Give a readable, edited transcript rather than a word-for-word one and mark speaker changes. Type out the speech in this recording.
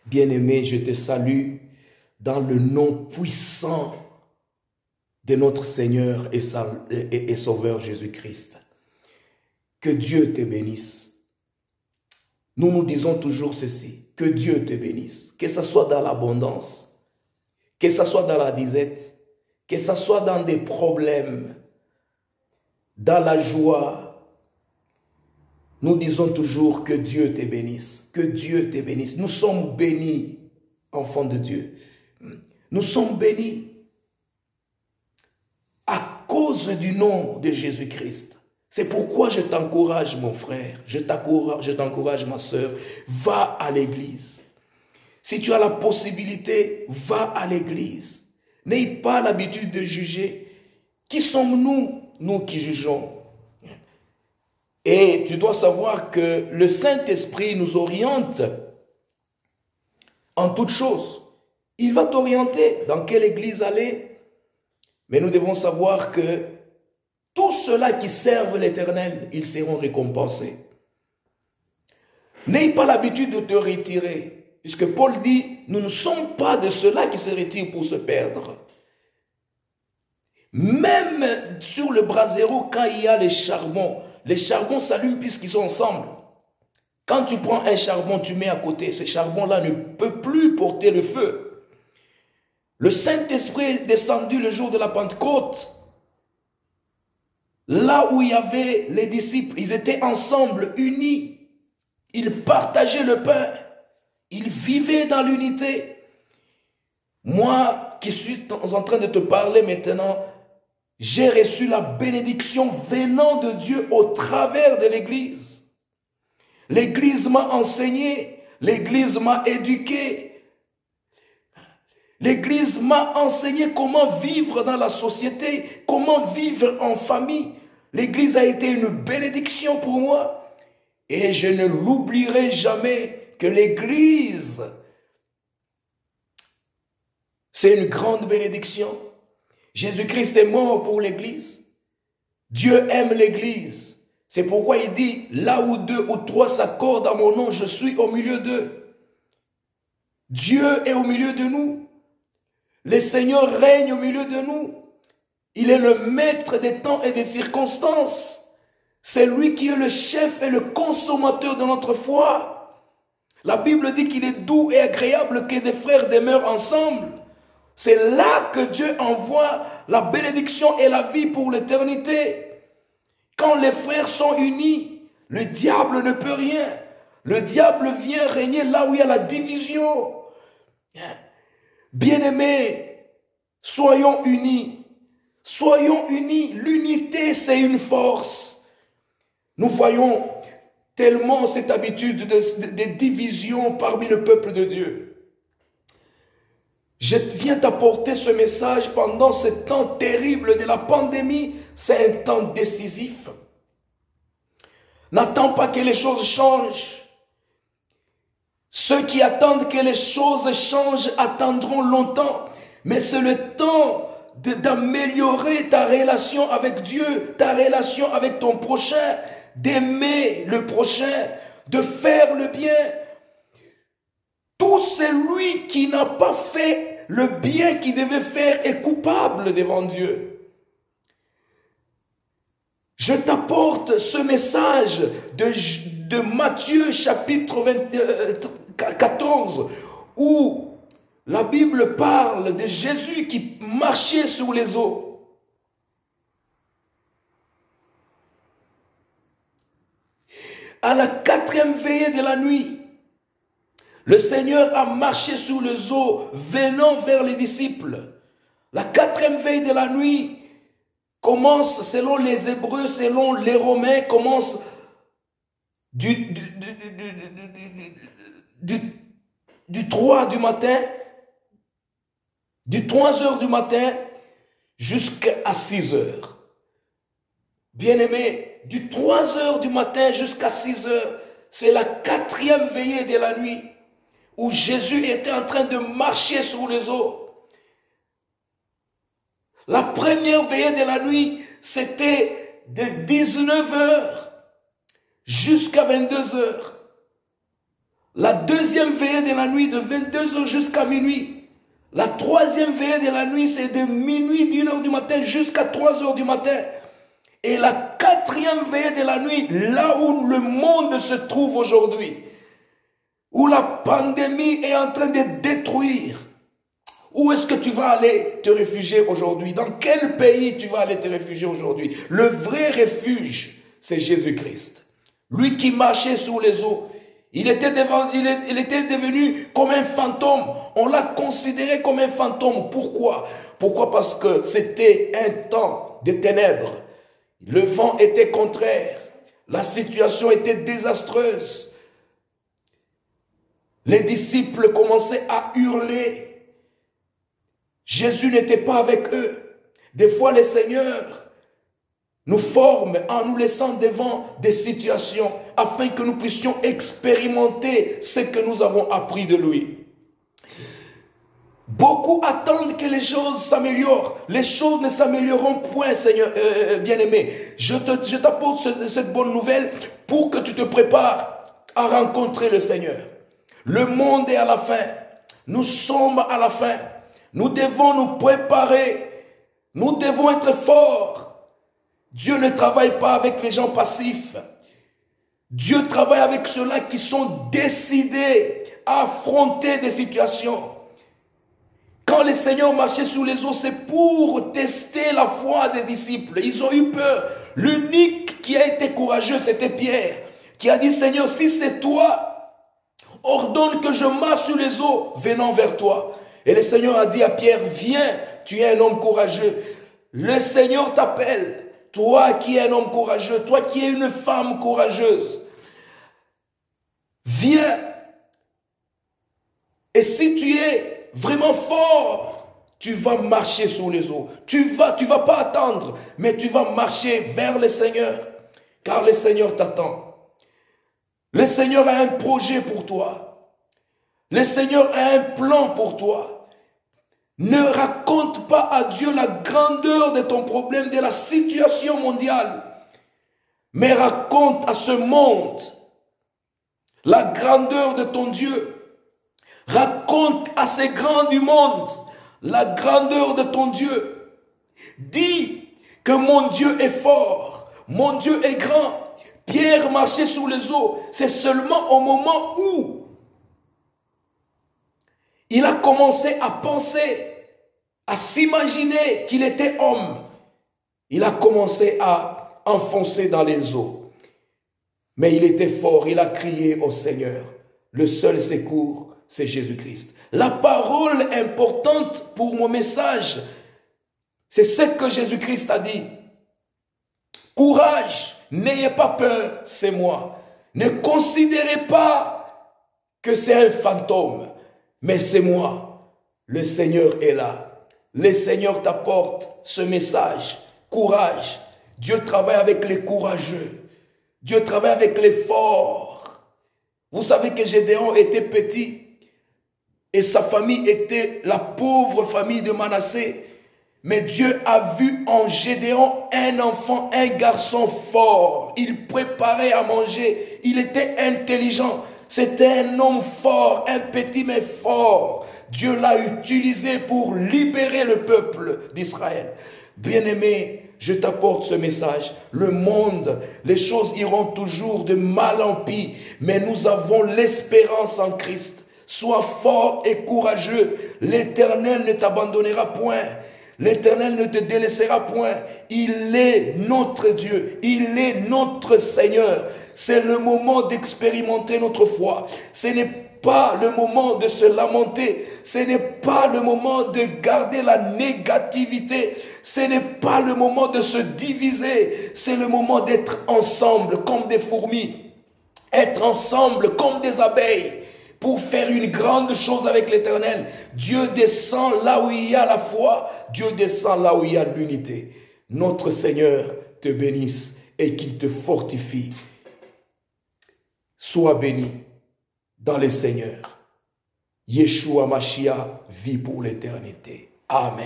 Speaker 1: Bien-aimé, je te salue dans le nom puissant de notre Seigneur et Sauveur Jésus-Christ. Que Dieu te bénisse. Nous nous disons toujours ceci, que Dieu te bénisse, que ce soit dans l'abondance, que ce soit dans la disette, que ce soit dans des problèmes, dans la joie. Nous disons toujours que Dieu te bénisse, que Dieu te bénisse. Nous sommes bénis, enfants de Dieu. Nous sommes bénis à cause du nom de Jésus-Christ. C'est pourquoi je t'encourage, mon frère, je t'encourage, ma soeur, va à l'église. Si tu as la possibilité, va à l'église. N'aie pas l'habitude de juger. Qui sommes-nous, nous qui jugeons? Et tu dois savoir que le Saint-Esprit nous oriente en toutes choses. Il va t'orienter dans quelle église aller. Mais nous devons savoir que tous ceux-là qui servent l'Éternel, ils seront récompensés. N'aie pas l'habitude de te retirer. Puisque Paul dit, nous ne sommes pas de ceux-là qui se retirent pour se perdre. Même sur le brasero, quand il y a les charbons s'allument puisqu'ils sont ensemble. Quand tu prends un charbon, tu mets à côté, ce charbon-là ne peut plus porter le feu. Le Saint-Esprit est descendu le jour de la Pentecôte. Là où il y avait les disciples, ils étaient ensemble, unis. Ils partageaient le pain. Ils vivaient dans l'unité. Moi qui suis en train de te parler maintenant, j'ai reçu la bénédiction venant de Dieu au travers de l'Église. L'Église m'a enseigné, l'Église m'a éduqué. L'Église m'a enseigné comment vivre dans la société, comment vivre en famille. L'Église a été une bénédiction pour moi. Et je ne l'oublierai jamais que l'Église, c'est une grande bénédiction. Jésus-Christ est mort pour l'Église. Dieu aime l'Église. C'est pourquoi il dit, là où 2 ou 3 s'accordent à mon nom, je suis au milieu d'eux. Dieu est au milieu de nous. Le Seigneur règne au milieu de nous. Il est le maître des temps et des circonstances. C'est lui qui est le chef et le consommateur de notre foi. La Bible dit qu'il est doux et agréable que des frères demeurent ensemble. C'est là que Dieu envoie la bénédiction et la vie pour l'éternité. Quand les frères sont unis, le diable ne peut rien. Le diable vient régner là où il y a la division. Bien-aimés, soyons unis. Soyons unis. L'unité, c'est une force. Nous voyons tellement cette habitude de division parmi le peuple de Dieu. Je viens t'apporter ce message pendant ce temps terrible de la pandémie. C'est un temps décisif. N'attends pas que les choses changent. Ceux qui attendent que les choses changent attendront longtemps. Mais c'est le temps d'améliorer ta relation avec Dieu, ta relation avec ton prochain, d'aimer le prochain, de faire le bien. Tout celui qui n'a pas fait le bien qu'il devait faire est coupable devant Dieu. Je t'apporte ce message de Matthieu chapitre 14 où la Bible parle de Jésus qui marchait sur les eaux. À la 4e veillée de la nuit, le Seigneur a marché sur les eaux venant vers les disciples. La 4e veille de la nuit commence, selon les Hébreux, selon les Romains, commence du 3 du matin, du 3 heures du matin jusqu'à 6 heures. Bien-aimés, du 3 heures du matin jusqu'à 6 heures, c'est la 4e veillée de la nuit où Jésus était en train de marcher sur les eaux. La première veillée de la nuit, c'était de 19 heures jusqu'à 22 heures. La deuxième veillée de la nuit de 22 heures jusqu'à minuit. La troisième veillée de la nuit, c'est de minuit, d'1 heure du matin jusqu'à 3 heures du matin. Et la quatrième veillée de la nuit, là où le monde se trouve aujourd'hui, où la pandémie est en train de détruire. Où est-ce que tu vas aller te réfugier aujourd'hui? Dans quel pays tu vas aller te réfugier aujourd'hui? Le vrai refuge, c'est Jésus-Christ. Lui qui marchait sous les eaux. Il était devenu comme un fantôme. On l'a considéré comme un fantôme. Pourquoi? Pourquoi? Parce que c'était un temps de ténèbres. Le vent était contraire. La situation était désastreuse. Les disciples commençaient à hurler. Jésus n'était pas avec eux. Des fois, le Seigneur nous forme en nous laissant devant des situations afin que nous puissions expérimenter ce que nous avons appris de lui. Beaucoup attendent que les choses s'améliorent. Les choses ne s'amélioreront point, Seigneur bien-aimé. Je t'apporte cette bonne nouvelle pour que tu te prépares à rencontrer le Seigneur. Le monde est à la fin. Nous sommes à la fin. Nous devons nous préparer. Nous devons être forts. Dieu ne travaille pas avec les gens passifs. Dieu travaille avec ceux-là qui sont décidés à affronter des situations. Quand le Seigneur marchait sous les eaux, c'est pour tester la foi des disciples. Ils ont eu peur. L'unique qui a été courageux, c'était Pierre, qui a dit, Seigneur, si c'est toi, ordonne que je marche sur les eaux, venant vers toi. Et le Seigneur a dit à Pierre, viens, tu es un homme courageux. Le Seigneur t'appelle, toi qui es un homme courageux, toi qui es une femme courageuse. Viens. Et si tu es vraiment fort, tu vas marcher sur les eaux. Tu vas pas attendre, mais tu vas marcher vers le Seigneur, car le Seigneur t'attend. Le Seigneur a un projet pour toi. Le Seigneur a un plan pour toi. Ne raconte pas à Dieu la grandeur de ton problème, de la situation mondiale, mais raconte à ce monde la grandeur de ton Dieu. Raconte à ces grands du monde la grandeur de ton Dieu. Dis que mon Dieu est fort, mon Dieu est grand. Pierre marchait sous les eaux. C'est seulement au moment où il a commencé à penser, à s'imaginer qu'il était homme. Il a commencé à enfoncer dans les eaux. Mais il était fort, il a crié au Seigneur. Le seul secours, c'est Jésus-Christ. La parole importante pour mon message, c'est ce que Jésus-Christ a dit. Courage, n'ayez pas peur, c'est moi. Ne considérez pas que c'est un fantôme, mais c'est moi. Le Seigneur est là. Le Seigneur t'apporte ce message. Courage. Dieu travaille avec les courageux. Dieu travaille avec les forts. Vous savez que Gédéon était petit et sa famille était la pauvre famille de Manassé. Mais Dieu a vu en Gédéon un enfant, un garçon fort. Il préparait à manger. Il était intelligent. C'était un homme fort, un petit mais fort. Dieu l'a utilisé pour libérer le peuple d'Israël. Bien-aimé, je t'apporte ce message. Le monde, les choses iront toujours de mal en pis, mais nous avons l'espérance en Christ. Sois fort et courageux. L'Éternel ne t'abandonnera point. L'Éternel ne te délaissera point. Il est notre Dieu. Il est notre Seigneur. C'est le moment d'expérimenter notre foi. Ce n'est pas le moment de se lamenter. Ce n'est pas le moment de garder la négativité. Ce n'est pas le moment de se diviser. C'est le moment d'être ensemble comme des fourmis. Être ensemble comme des abeilles pour faire une grande chose avec l'Éternel. Dieu descend là où il y a la foi. Dieu descend là où il y a l'unité. Notre Seigneur te bénisse et qu'il te fortifie. Sois béni dans le Seigneur. Yeshua Mashiach vit pour l'éternité. Amen.